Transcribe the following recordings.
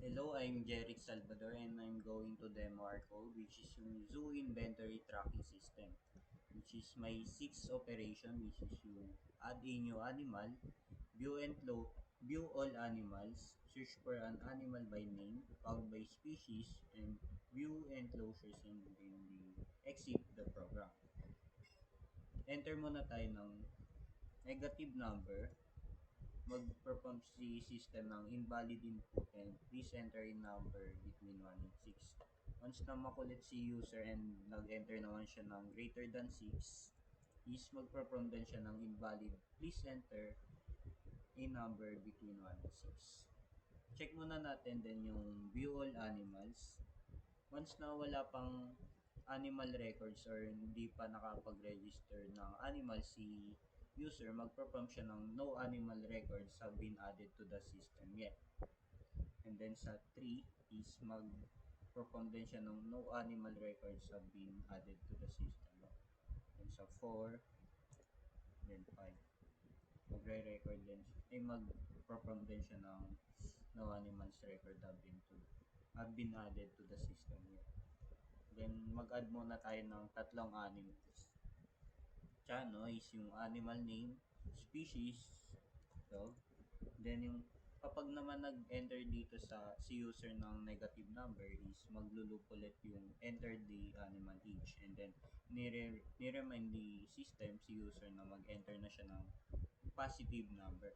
Hello, I'm Jeric Salvador and I'm going to demo our code, which is yung Zoo Inventory Tracking System, which is my 6 operation, which is yung add a new animal, view all animals, search for an animal by name, count by species, and view enclosures, and then exit the program. Enter muna tayo ng negative number. Mag-perform si system ng invalid input and please enter in number between 1 and 6. Once na makulit si user and nag-enter naman siya ng greater than 6, is mag-perform din siya ng invalid. Please enter a number between 1 and 6. Check muna natin din yung view all animals. Once na wala pang animal records or hindi pa nakapag-register ng animal si user, mag-perform siya ng no animal records have been added to the system yet. And then sa 3 is mag-perform din siya ng no animal records have been added to the system. And sa 4, then 5. Magre-record din siya. Mag-perform din siya ng no animals record have been added to the system yet. Then mag-add muna tayo ng tatlong animals. Chano is yung animal name, species, dog. Then yung kapag naman nag-enter dito sa si user ng negative number is maglulup ulit yung enter the animal age and then nire-remind the system si user na mag-enter na siya ng positive number.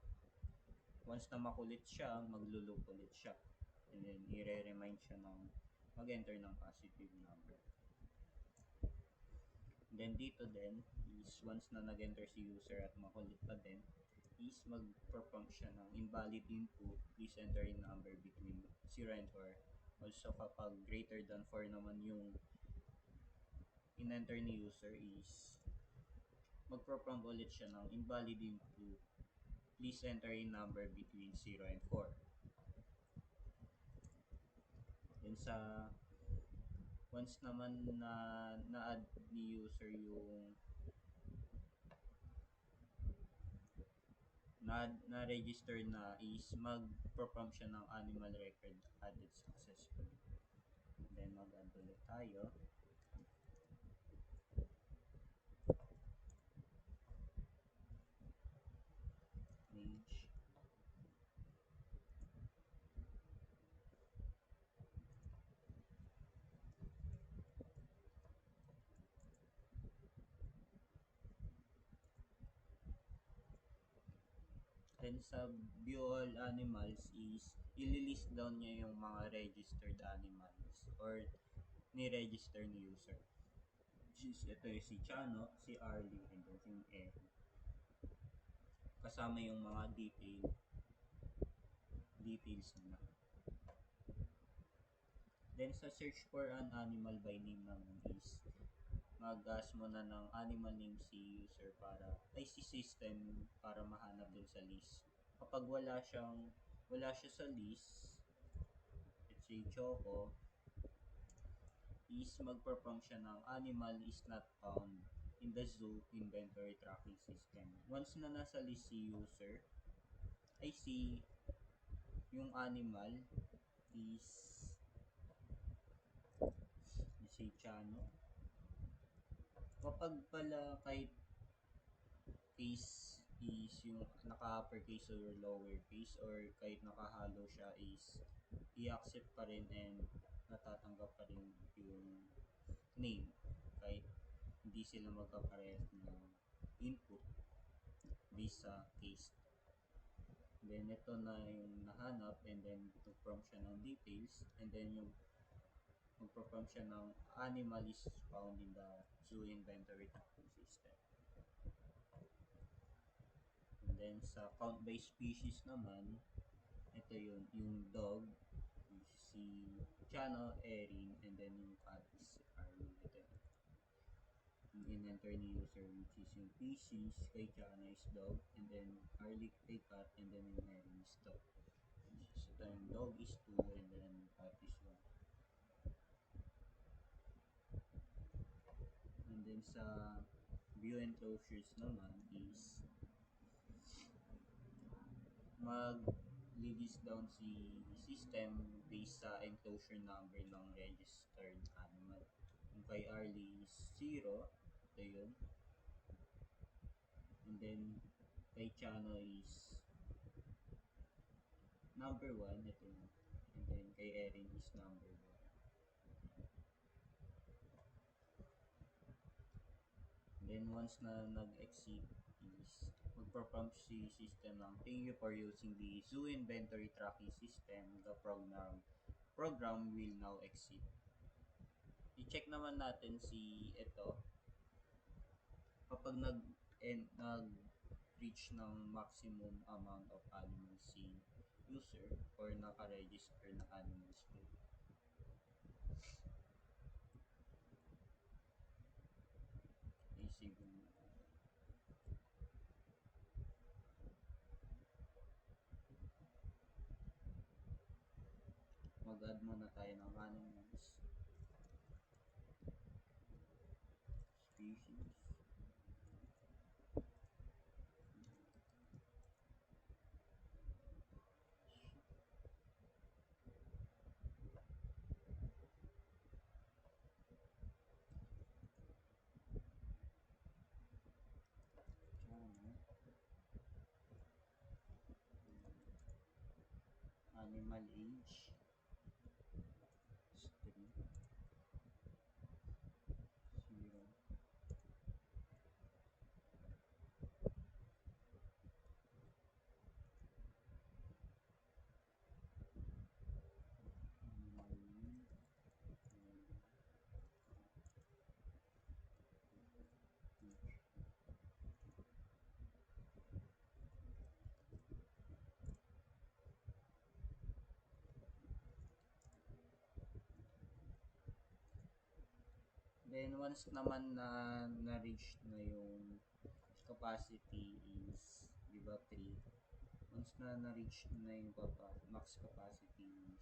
Once na makulit siya, maglulup ulit siya. And then i-remind siya ng mag-enter ng positive number. Then dito din is once na nag-enter si user at makulit pa din, is mag-perform siya ng invalid input, please enter in number between 0 and 4. Also kapag greater than 4 naman yung in-enter ni user is mag-perform ulit siya ng invalid input, please enter in number between 0 and 4. Then sa once naman na na-add ni user yung na-register na is mag-perform siya ng animal record added successfully. Then mag-add ulit tayo. Age. Then sa view all animals is ililist down niya yung mga registered animals or ni-register ni user. Ito yung si Chano, si Arlie, and then si Erin. Kasama yung mga details nila. Then sa search for an animal by name naman is mag-ask muna ng animal name si user si system para mahanap dun sa list. Kapag wala siya sa list, let's say Choco, is mag-perform siya ng animal is not found in the zoo inventory tracking system. Once na nasa list si user, yung animal is si Chano. Kapag pala kahit case is yung naka-uppercase or lowercase or kahit nakahalo siya is i-accept pa rin and natatanggap pa rin yung name kahit hindi sila magkaparehas ng input based sa case. Then ito na yung nahanap and then perform siya ng details and then yung mag-perform siya ng animal is found in the zoo inventory tracking system. And then sa count by species naman, ito yung dog, si Chano, Erin, and then yung cat is Arlo. Ito yung in-enter ni user which is yung species kay Chano is dog, and then Arlie kay cat, and then yung Erin is dog. So ito yung dog is 2 and then cat is 1. And then sa view enclosures naman is list down si system based sa enclosure number ng registered animal. Yung kay Arlie is 0, ito yun. And then kay Chano is number 1, ito yun. And then kay Erin is number 1. Then once na nag-exit is magpa-prompt si system ng thank you for using the zoo inventory tracking system. The program will now exit. I-check naman natin si ito kapag nag reach ng maximum amount of animals si user or naka-register na animals po. I-save mo. Mag-add muna tayo ng animals. Species. Animal age is 3, 0, animal name, age. Then once naman na na-reach na yung capacity is, di ba, 3. Once na na-reach na yung max capacity is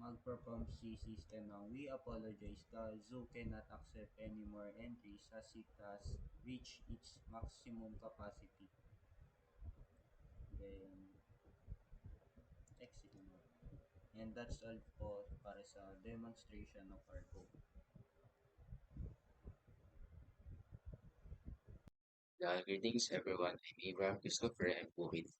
mag-perform si system ng we apologize, the zoo cannot accept any more entries as it has reached its maximum capacity. Then exit mo. And that's all po para sa demonstration of our code. Greetings everyone. I'm Abraham Christopher and Puhit.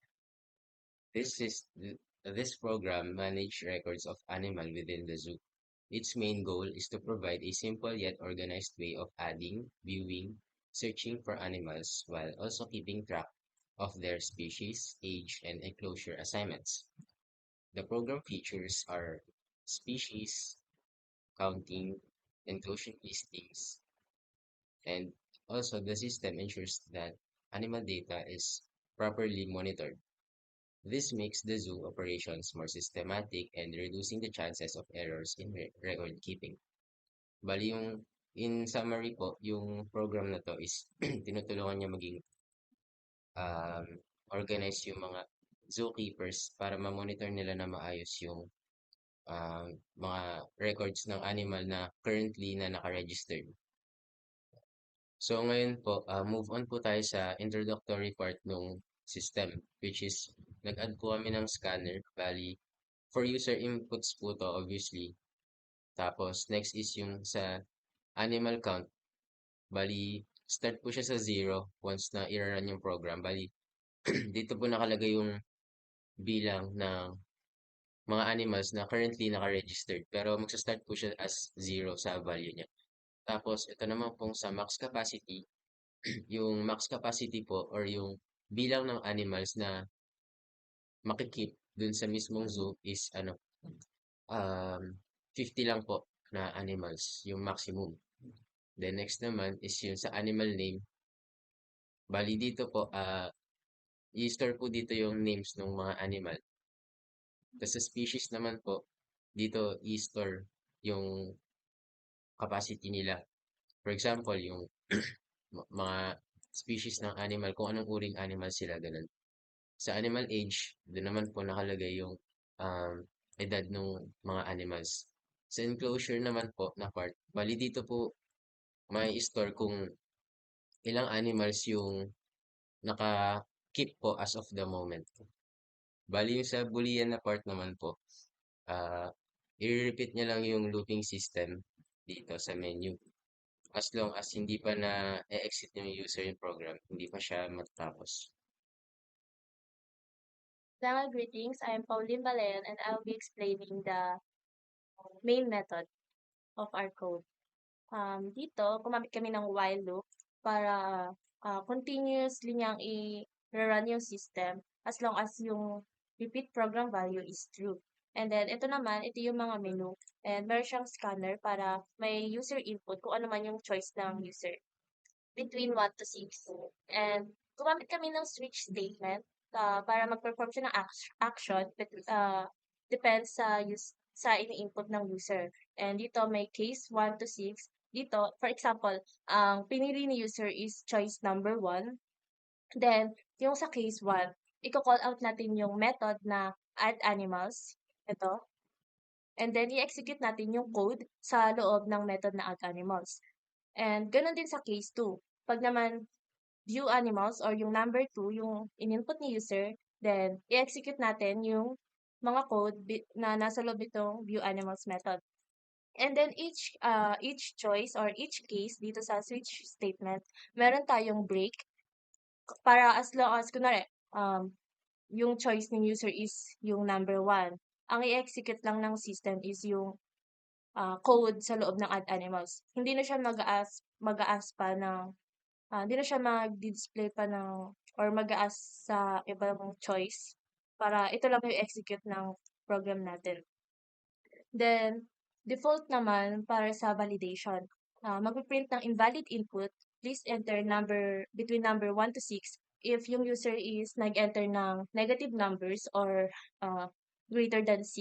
This program manage records of animal within the zoo. Its main goal is to provide a simple yet organized way of adding, viewing, searching for animals while also keeping track of their species, age, and enclosure assignments. The program features are species, counting, enclosure listings, and also the system ensures that animal data is properly monitored. This makes the zoo operations more systematic and reducing the chances of errors in record keeping. Bali in summary po, yung program na to is tinutulungan niya maging um, organize yung mga zookeepers para ma-monitor nila na maayos yung um, mga records ng animal na currently na naka-registered. So ngayon po, move on po tayo sa introductory part ng system, which is nag-add po kami ng scanner. Bali, for user inputs po to obviously. Tapos next is yung sa animal count. Bali, start po siya sa 0 once na i-run yung program. Bali, dito po nakalagay yung bilang ng mga animals na currently naka-registered. Pero magsa-start po siya as 0 sa value niya. Tapos, ito naman pong sa max capacity, yung max capacity po or yung bilang ng animals na makikip dun sa mismong zoo is um, 50 lang po na animals, yung maximum. Then next naman is yung sa animal name. Bali dito po, i-store po dito yung names ng mga animal. Tapos sa species naman po, dito i-store yung capacity nila. For example, yung mga species ng animal, kung anong uring animal sila, ganun. Sa animal age, doon naman po nakalagay yung um, edad ng mga animals. Sa enclosure naman po na part, bali dito po may store kung ilang animals yung naka-keep po as of the moment. Bali yung sa Boolean na part naman po, ah, i-repeat niya lang yung looping system dito sa menu. As long as hindi pa na-exit yung user yung program, hindi pa siya matatapos. Mga greetings, I'm Pauline Balayan and I'll be explaining the main method of our code. Dito, gumamit kami ng while loop para continuously niyang i-run yung system as long as yung repeat program value is true. And then, ito naman, ito yung mga menu. And meron siyang scanner para may user input kung ano man yung choice ng user between 1 to 6. And gumamit kami ng switch statement para mag-perform siya ng action depends sa ini-input ng user. And dito may case 1 to 6. Dito, for example, ang pinili ni user is choice number 1. Then, yung sa case 1, i-call out natin yung method na add animals. Ito. And then, i-execute natin yung code sa loob ng method na add animals. And ganoon din sa case 2. Pag naman view animals or yung number 2, yung in-input ni user, then i-execute natin yung mga code na nasa loob itong view animals method. And then each choice or each case dito sa switch statement, meron tayong break para as long as kunwari yung choice ng user is yung number 1. Ang i-execute lang ng system is yung code sa loob ng add animals. Hindi na siya mag-a-ask pa ng hindi na siya mag-display pa ng or mag-a-ask sa ibang choice para ito lang yung execute ng program natin. Then, default naman para sa validation. Magpiprint ng invalid input, please enter number between number 1 to 6 if yung user is nag-enter ng negative numbers or greater than 6.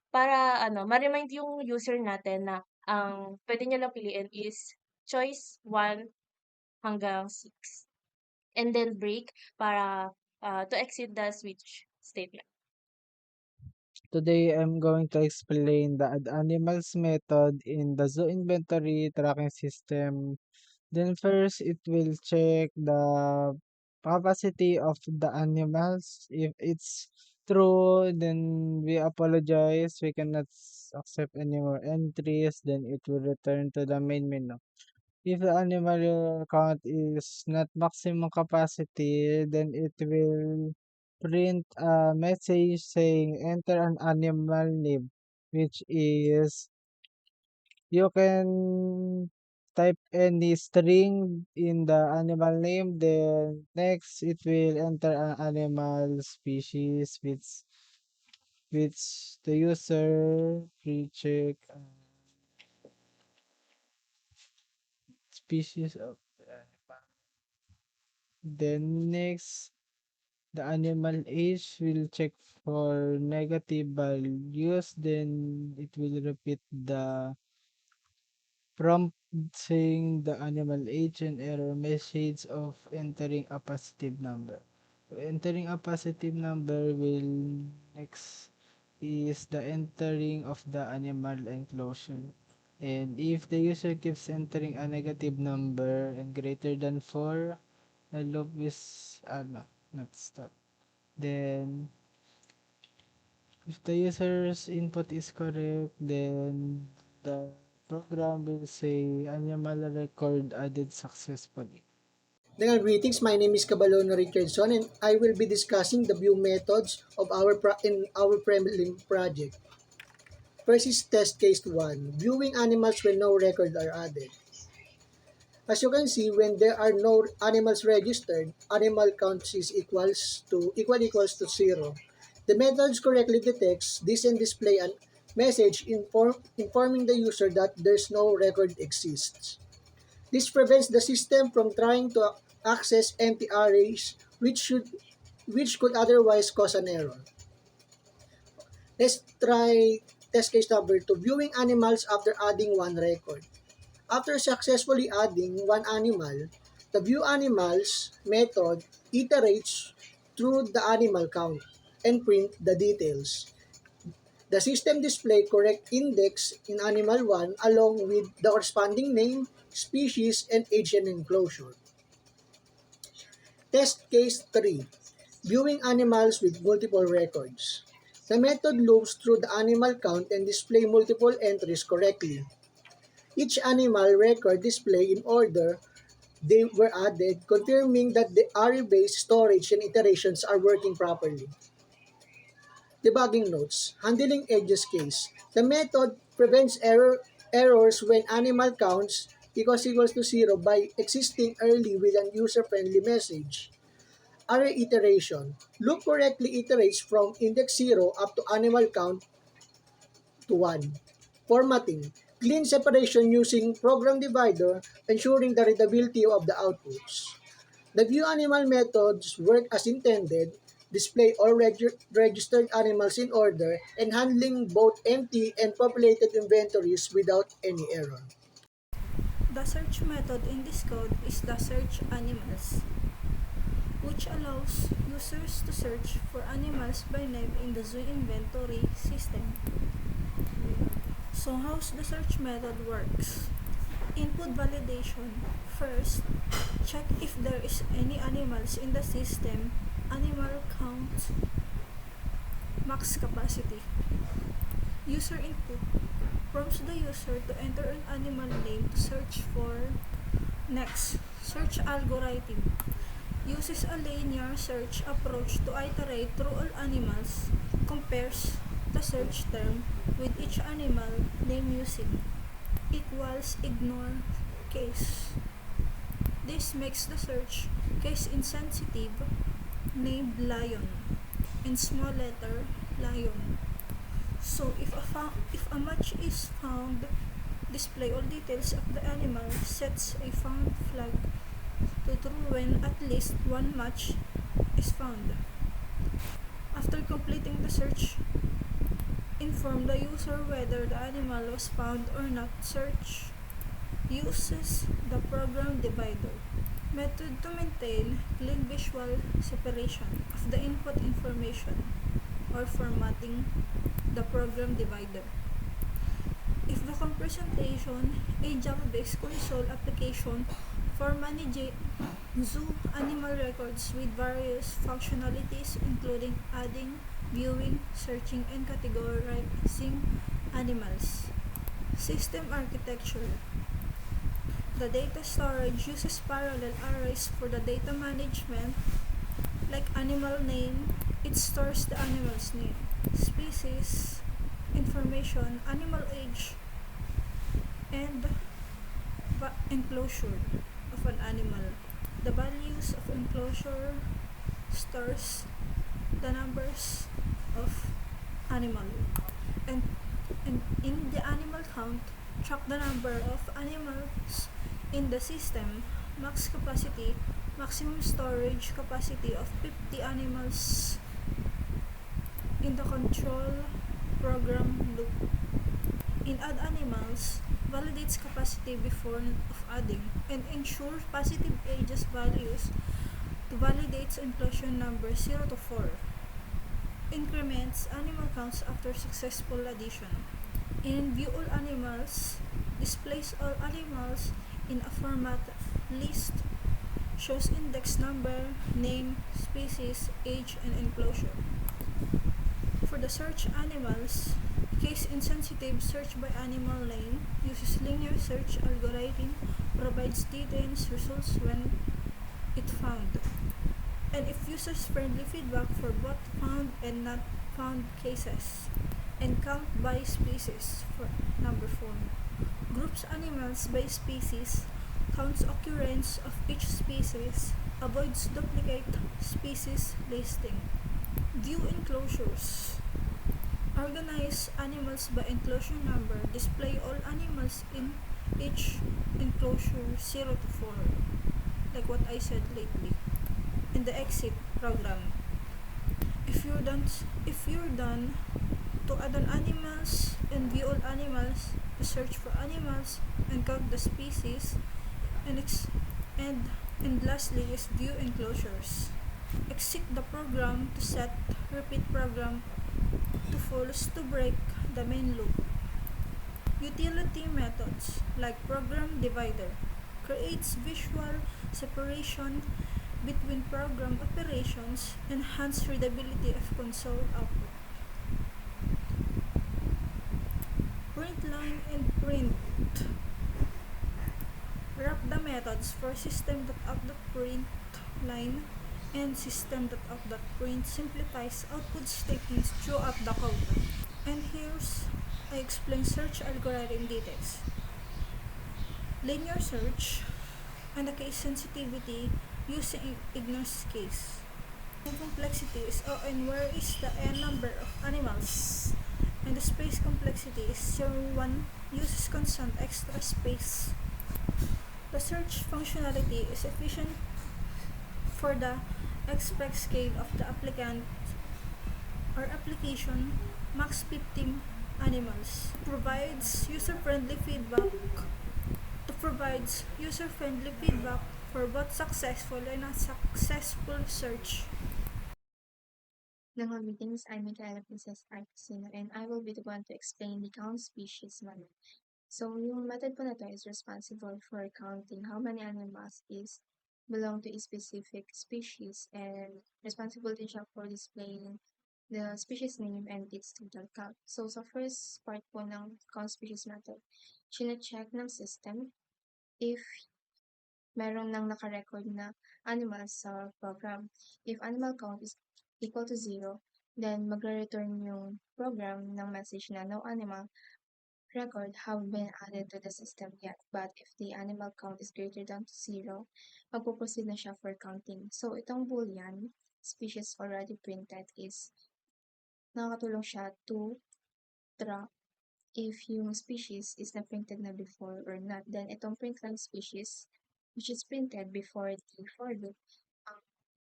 Para ma-remind yung user natin na ang pwede niya lang piliin is choice 1 hanggang 6. And then break para to exit the switch statement. Today, I'm going to explain the add animals method in the zoo inventory tracking system. Then first, it will check the capacity of the animals. If it's true, then we apologize. We cannot accept any more entries. Then it will return to the main menu. If the animal count is not maximum capacity, then it will print a message saying enter an animal name, which is you can type any string in the animal name, then next it will enter an animal species which the user pre-check species of the animal. Then next, the animal age will check for negative values. Then it will repeat the prompt saying the animal age and error message of entering a positive number. So entering a positive number will next is the entering of the animal enclosure. And if the user keeps entering a negative number and greater than 4, the loop is not stop. Then if the user's input is correct, then the program will say animal record added successfully. Dengan greetings, my name is Cabalono Richardson and I will be discussing the view methods of in our prelim project. First is test case 1, viewing animals when no records are added. As you can see, when there are no animals registered, animal count is equals to 0. The method correctly detects this and display a message informing the user that there's no record exists. This prevents the system from trying to access empty arrays which could otherwise cause an error. Let's try test case number 2, viewing animals after adding one record. After successfully adding one animal, the view animals method iterates through the animal count and print the details. The system display correct index in animal 1 along with the corresponding name, species, and age and enclosure. Test case 3. Viewing animals with multiple records. The method loops through the animal count and display multiple entries correctly. Each animal record display in order they were added, confirming that the array-based storage and iterations are working properly. Debugging notes. Handling edges case. The method prevents errors when animal counts equals to 0 by existing early with an user-friendly message. Array iteration. Loop correctly iterates from index 0 up to animal count to 1. Formatting. Clean separation using program divider, ensuring the readability of the outputs. The view animal methods work as intended, display all registered animals in order, and handling both empty and populated inventories without any error. The search method in this code is the search animals, which allows users to search for animals by name in the zoo inventory system. So how's the search method works? Input validation. First, check if there is any animals in the system, animal count, max capacity. User input prompts the user to enter an animal name to search for. Next, search algorithm uses a linear search approach to iterate through all animals, compares the search term with each animal name using equals ignore case. This makes the search case insensitive, named lion, in small letter lion. So if a match is found, display all details of the animal, sets a found flag to true when at least one match is found. After completing the search, inform the user whether the animal was found or not. Search uses the program divider method to maintain clean visual separation of the input information or formatting the program divider. If the presentation, a Java-based console application for managing zoo animal records with various functionalities including adding, viewing, searching, and categorizing animals. System architecture. The data storage uses parallel arrays for the data management. Like animal name, it stores the animal's name, species, information, animal age, and enclosure of an animal. The values of enclosure stores the numbers of animal. And in the animal count, track the number of animals in the system, max capacity, maximum storage capacity of 50 animals in the control program loop. In add animals, validates capacity before of adding and ensures positive ages values to validates inclusion number 0 to 4. Increments animal counts after successful addition. In view all animals, displays all animals in a format list, shows index number, name, species, age, and enclosure. For the search animals, case insensitive search by animal name uses linear search algorithm, provides details results when it found. And if uses friendly feedback for both found and not found cases. And count by species for number 4. Groups animals by species, counts occurrence of each species, avoids duplicate species listing. View enclosures. Organize animals by enclosure number, display all animals in each enclosure 0 to 4, like what I said lately. In the exit program, if you're done to add on animals and view all animals, to search for animals and count the species, and lastly is view enclosures. Exit the program to set repeat program to false to break the main loop. Utility methods like program divider creates visual separation between program operations, enhance readability of console output. Print line and print. Wrap the methods for system.out.print line and system.out.print simplifies output statements throughout the code. And here's I explain search algorithm details. Linear search and the case sensitivity using Ignor's case. And complexity is n where is the n number of animals. And the space complexity is 01 uses constant extra space. The search functionality is efficient for the expect scale of the applicant or application max 15 animals. Provides user-friendly feedback for both successful and unsuccessful search. Mga meetings, I'm Michaela Princess Arcasino and I will be the one to explain the count species method. So, yung method po na to is responsible for counting how many animals is belong to a specific species and responsible din siya for displaying the species name and its total count. So, sa first part po ng count species method, chine-check ng system if meron nang naka-record na animals sa program. If animal count is equal to 0, then magre-return yung program ng message na no animal record have been added to the system yet. But if the animal count is greater than 0, magpo-proceed na siya for counting. So, itong boolean, species already printed is nakakatulong siya to track if yung species is na-printed na before or not. Then, itong print line species, which is printed before the for loop,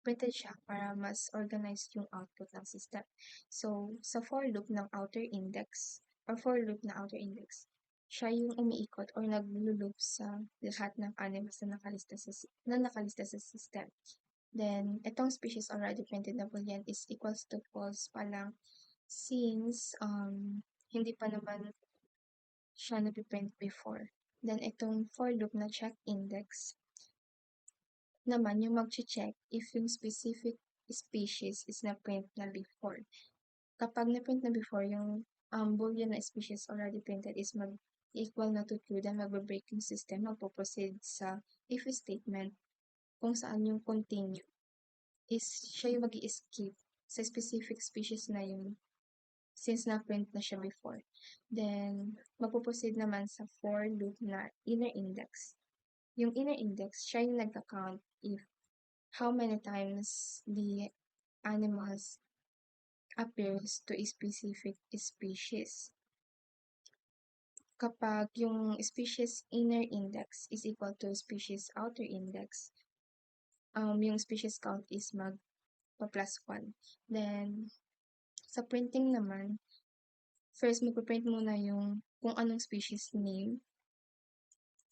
printed siya para mas organized yung output ng system. So, sa for loop ng outer index, or for loop na outer index, siya yung umiikot or nag-loop sa lahat ng animals na nakalista sa system. Then, itong species already printed na boolean is equals to false pa lang since hindi pa naman siya napiprint before. Then, itong for loop na check index naman yung mag-check if yung specific species is na-print na before. Kapag na-print na before, yung boolean na species already printed is mag-equal na to true, then magbe-break yung system, magpo-proceed sa if statement kung saan yung continue is siya yung mag-i-skip sa specific species na yun since na-print na siya before. Then, magpo-proceed naman sa for loop na inner index. Yung inner index, siya yung nagka-count if how many times the animals appears to a specific species. Kapag yung species inner index is equal to species outer index, yung species count is magpa-plus 1. Then, sa printing naman, first magpa-print muna yung kung anong species name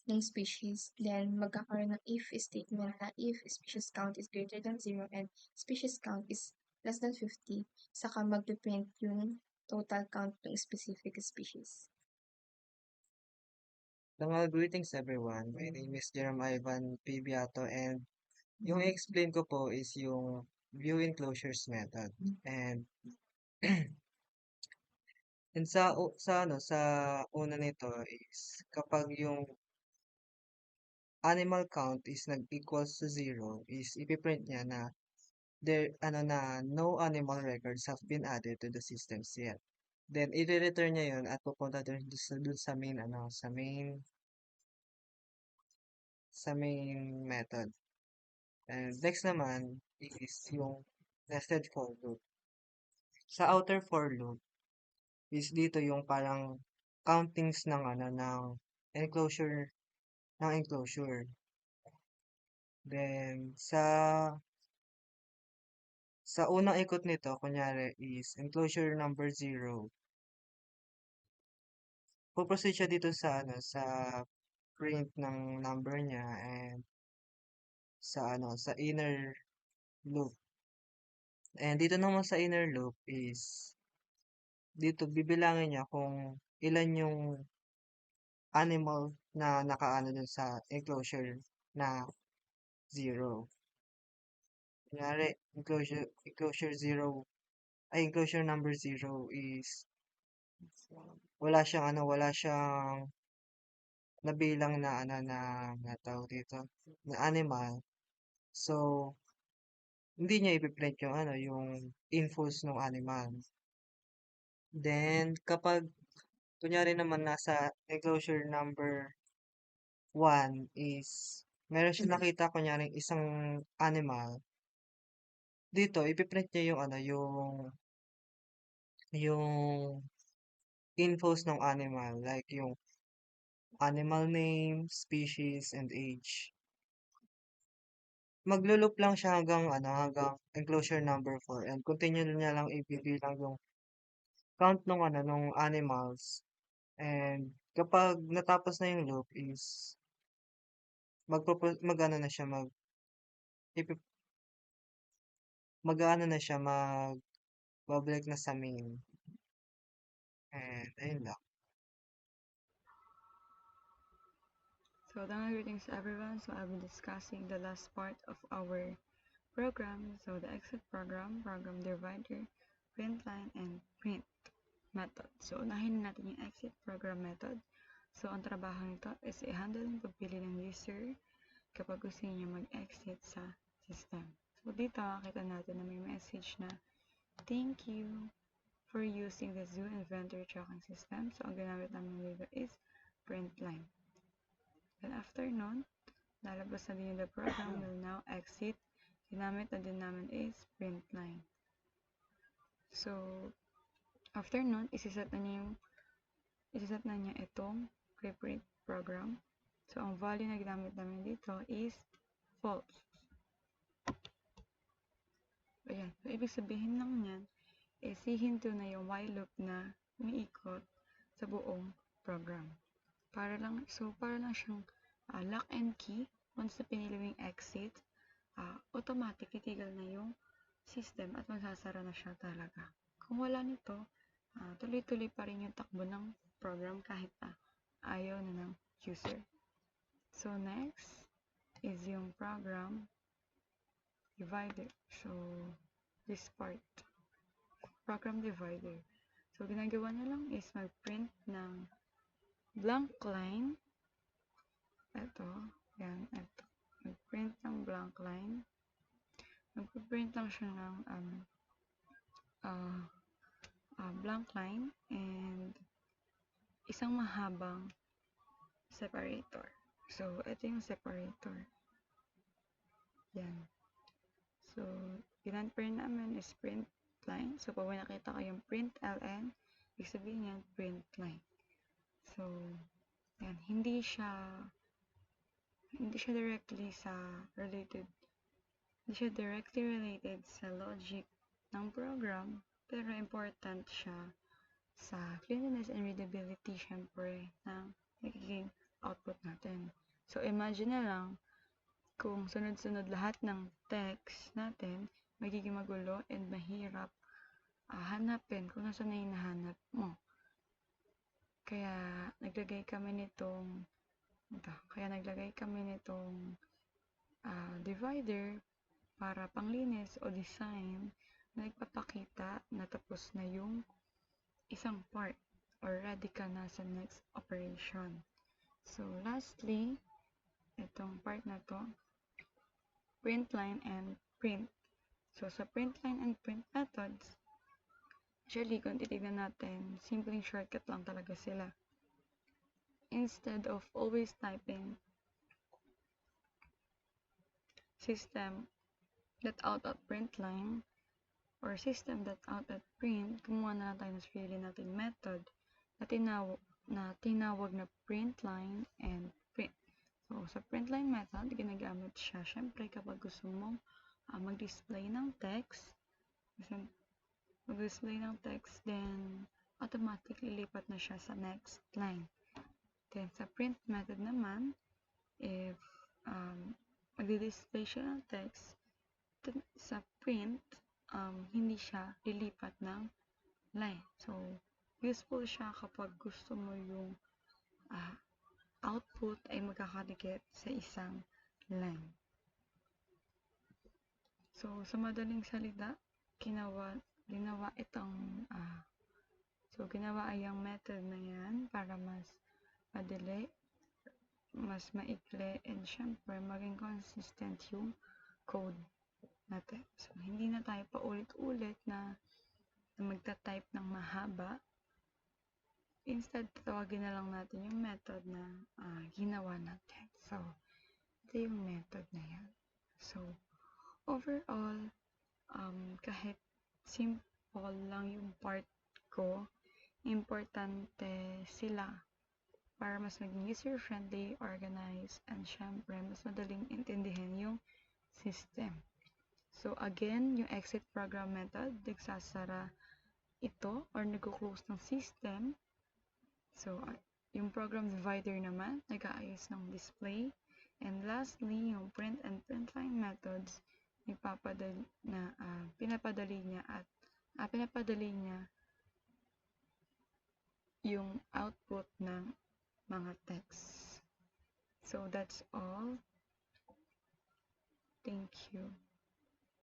ng species, then magkakaroon ng if statement na if species count is greater than 0 and species count is less than 50, saka magpiprint yung total count ng specific species. Greetings everyone. My name is Jerome Ivan P. Beato and yung i-explain ko po is yung view enclosures method. And sa una nito is kapag yung animal count is nag-equals to 0 is ipiprint niya na no animal records have been added to the systems yet. Then i-return niya yun at pupunta dun sa main method. And next naman is yung nested for loop. Sa outer for loop is dito yung parang countings ng enclosure. Then sa unang ikot nito, kunyari is enclosure number 0. Puproceed siya dito sa print ng number niya and sa inner loop. And dito naman sa inner loop is dito bibilangin niya kung ilan yung animal na nakaano dun sa enclosure na 0. Kunyari, enclosure number 0 is wala siyang nabilang na na tawag dito, na animal. So, hindi niya ipiprint yung yung infos ng animal. Then, kapag kunyari naman nasa enclosure number 1 is meron siya nakita kunyari isang animal. Dito, ipiprint niya yung yung infos ng animal, like yung animal name, species, and age. Maglo-loop lang siya hanggang enclosure number 4 and continue niya lang ibibilang yung count nung animals. And kapag natapos na yung loop is mag-ano na siya ipi- mag-ano na siya babalik na sa main. And ayun lang. So, greetings everyone. So, I'll be discussing the last part of our program. So, the exit program, program divider, print line, and print method. So, unahin natin yung exit program method. So, ang trabaho nito is i-handle yung pagpili ng user kapag gusto niya mag-exit sa system. So, dito kita natin na may message na thank you for using the Zoo Inventory Tracking System. So, ang ginamit namin dito is print line. Then after nun, lalabas na din yung the program will now exit. Ginamit na din namin is print line. So, after nun, isiset na niya itong preprint program. So, ang value na ginamit namin dito is false. Ayan. So, ibig sabihin lang yan, is hihinto na yung while loop na umiikot sa buong program. Para lang siyang lock and key. Once na pinili mo yung exit, automatic titigil na yung system at magsasara na siya talaga. Kung wala nito, tuloy-tuloy pa rin yung takbo ng program kahit ayaw na ng user. So, next is yung program divider. So, this part. Program divider. So, ginagawa niya lang is mag-print ng blank line. Ito. Mag-print ng blank line. Mag-print lang siya ng blank line and isang mahabang separator. So, ito yung separator. Yan. So, ginamit namin is print line. So, pag may nakita ko yung print ln, ibig sabihin yan, print line. So, yan. Hindi siya directly related sa logic ng program, pero important siya sa cleanliness and readability, syempre, ng nagiging output natin. So, imagine na lang, kung sunod-sunod lahat ng text natin, magiging magulo and mahirap hanapin kung nasa na hinahanap mo. Kaya naglagay kami nitong divider para panglinis o design na nagpapakita na tapos na yung isang part or ready ka na sa next operation. So, lastly, itong part na to, print line and print. So, sa print line and print methods, actually, kung titignan natin, simpleng shortcut lang talaga sila. Instead of always typing system.out.print line or system.out.print, gumawa na lang tayo ng sarili nating method na tinawag na print line and print. So, sa print line method, ginagamit siya syempre kapag gusto mong mag-display ng text. Then automatically lipat na siya sa next line. Then, sa print method naman, if magdi-display siya ng text, sa print, hindi siya lilipat ng line. So, useful siya kapag gusto mo yung output ay magkakadikit sa isang line. So, sa madaling salita, ginawa itong ginawa ay ang method na yan para mas madali, mas maikli, and syempre maging consistent yung code natin. So, hindi na tayo paulit-ulit na magta-type ng mahaba. Instead, tawagin na lang natin yung method na ginawa natin. So, ito yung method na yan. So, overall, kahit simple lang yung part ko, importante sila para mas maging user-friendly, organized, and syempre, mas madaling intindihan yung system. So, again, yung exit program method, nagsasara ito or nag-close ng system. So, yung program divider naman, nag-aayos ng display. And lastly, yung print and print line methods, pinapadali niya yung output ng mga text. So, that's all. Thank you.